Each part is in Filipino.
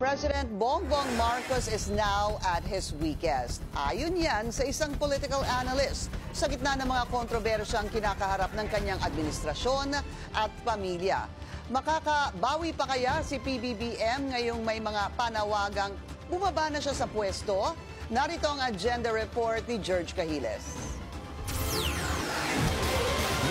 President Bongbong Marcos is now at his weakest. Ayon yan sa isang political analyst sa gitna ng mga kontrobersyang kinakaharap ng kanyang administrasyon at pamilya. Makakabawi pa kaya si PBBM ngayong may mga panawagang bumaba na siya sa pwesto? Narito ang agenda report ni George Cahiles.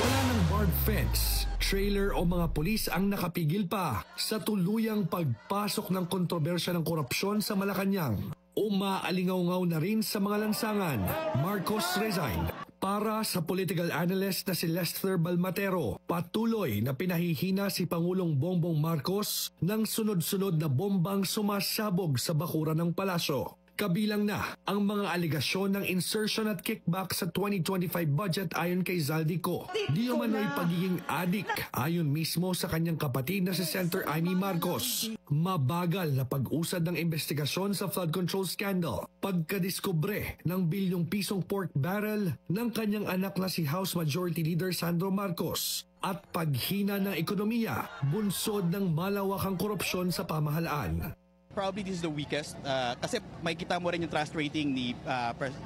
Wala ng barbed fence, trailer o mga pulis ang nakapigil pa sa tuluyang pagpasok ng kontrobersya ng korupsyon sa Malacanang. Umaalingaw-ngaw na rin sa mga lansangan. Marcos resign. Para sa political analyst na si Lester Balmatero, patuloy na pinahihina si Pangulong Bongbong Marcos ng sunod-sunod na bombang sumasabog sa bakuran ng palasyo. Kabilang na ang mga aligasyon ng insertion at kickback sa 2025 budget ayon kay Zaldico. Di umano'y pagiging adik ayon mismo sa kanyang kapatid na si Senator Amy Marcos. Mabagal na pag-usad ng investigasyon sa flood control scandal. Pagkadiskubre ng bilyong pisong pork barrel ng kanyang anak na si House Majority Leader Sandro Marcos. At paghina ng ekonomiya, bunsod ng malawakang korupsyon sa pamahalaan. Probably this is the weakest kasi makikita mo rin yung trust rating ni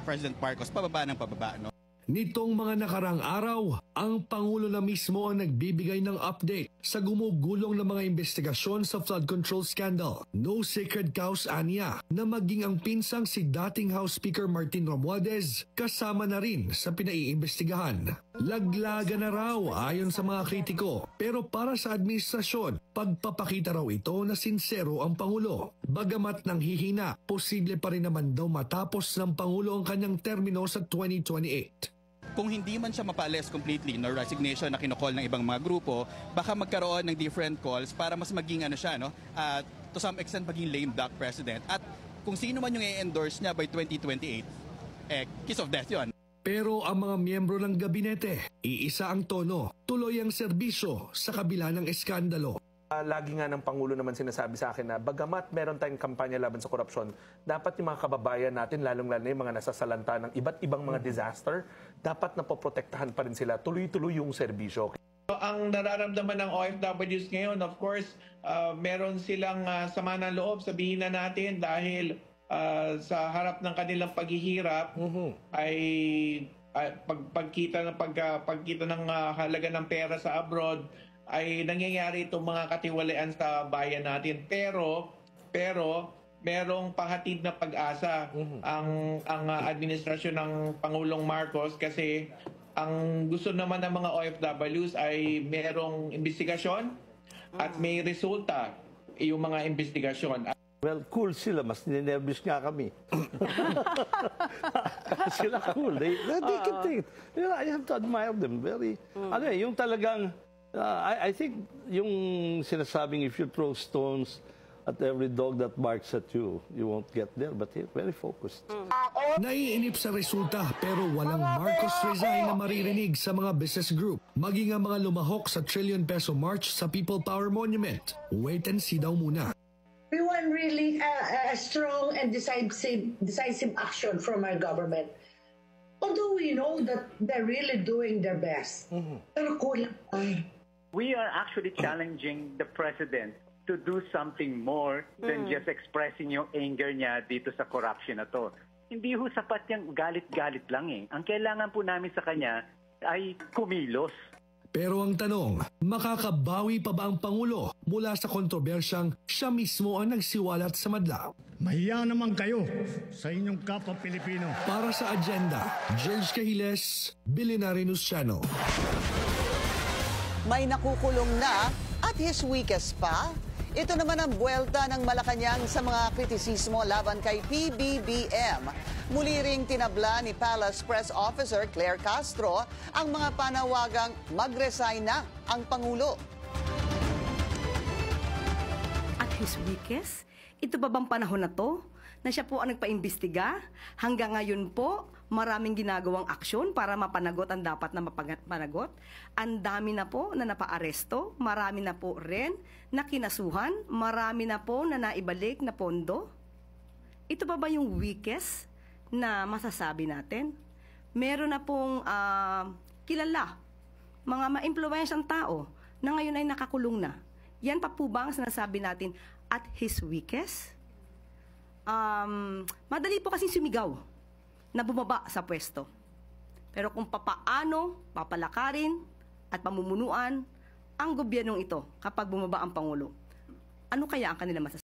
President Marcos pababa ng pababa. No? Nitong mga nakarang araw, ang Pangulo na mismo ang nagbibigay ng update sa gumugulong na mga investigasyon sa flood control scandal. No sacred cows anya na maging ang pinsang si dating House Speaker Martin Romualdez kasama na rin sa pinaiimbestigahan. Laglaga na raw ayon sa mga kritiko, pero para sa administrasyon, pagpapakita raw ito na sinsero ang Pangulo. Bagamat nang hihina, posible pa rin naman daw matapos ng Pangulo ang kanyang termino sa 2028. Kung hindi man siya mapaalis completely, no resignation na kinokol ng ibang mga grupo, baka magkaroon ng different calls para mas maging siya, no? To some extent maging lame duck president. At kung sino man yung i-endorse niya by 2028, kiss of death yun. Pero ang mga miyembro ng gabinete, iisa ang tono, tuloy ang serbisyo sa kabila ng eskandalo. Lagi nga ng Pangulo naman sinasabi sa akin na bagamat meron tayong kampanya laban sa korupsyon, dapat yung mga kababayan natin, lalong-lalo na yung mga nasasalanta ng iba't ibang mga disaster, dapat napoprotektahan pa rin sila, tuloy-tuloy yung serbisyo. Ang nararamdaman ng OFWs ngayon, of course, meron silang sama ng loob, sabihin na natin, dahil sa harap ng kanilang paghihirap ay pagkita ng halaga ng pera sa abroad, ay nangyayari itong mga katiwalian sa bayan natin. Pero merong pahatid na pag-asa ang administrasyon ng Pangulong Marcos kasi ang gusto naman ng mga OFWs ay merong investigasyon at may resulta yung mga investigasyon. Well, cool sila. Mas ninervous nga kami. Sila cool. They can take it. I have to admire them. Very, yung talagang, I think yung sinasabing if you throw stones at every dog that barks at you, you won't get there. But he's very focused. Naiinip sa resulta pero walang Marcos resign na maririnig sa mga business group. Maging ang mga lumahok sa trillion peso march sa People Power Monument. Wait and see daw muna. We want really a strong and decisive action from our government. Although we know that they're really doing their best. Pero kulang. We are actually challenging the president to do something more than just expressing yung anger niya dito sa corruption na to. Hindi ho sapat yung galit-galit lang eh. Ang kailangan po namin sa kanya ay kumilos. Pero ang tanong, makakabawi pa ba ang Pangulo mula sa kontrobersyang siya mismo ang nagsiwalat sa madla? Mahiya naman kayo sa inyong kapwa Pilipino. Para sa agenda, George Cahiles, Billionaire News Channel. May nakukulong na at his weakest pa. Ito naman ang buwelta ng Malacanang sa mga kritisismo laban kay PBBM. Muli ring tinabla ni Palace Press Officer Claire Castro ang mga panawagang mag-resign na ang Pangulo. At his weakest? Ito ba bang panahon na to na siya po ang nagpaimbestiga? Hanggang ngayon po, maraming ginagawang aksyon para mapanagot ang dapat na mapanagot. Ang dami na po na napaaresto, marami na po rin na kinasuhan, marami na po na naibalik na pondo. Ito ba yung weakest na masasabi natin? Meron na pong kilala, mga ma-impluwensyang tao na ngayon ay nakakulong na. Yan pa po ba ang sinasabi natin at his weakest? madali po kasing sumigaw na bumaba sa pwesto. Pero kung papaano papalakarin at pamumunuan ang gobyernong ito kapag bumaba ang Pangulo, ano kaya ang kanila masasabi?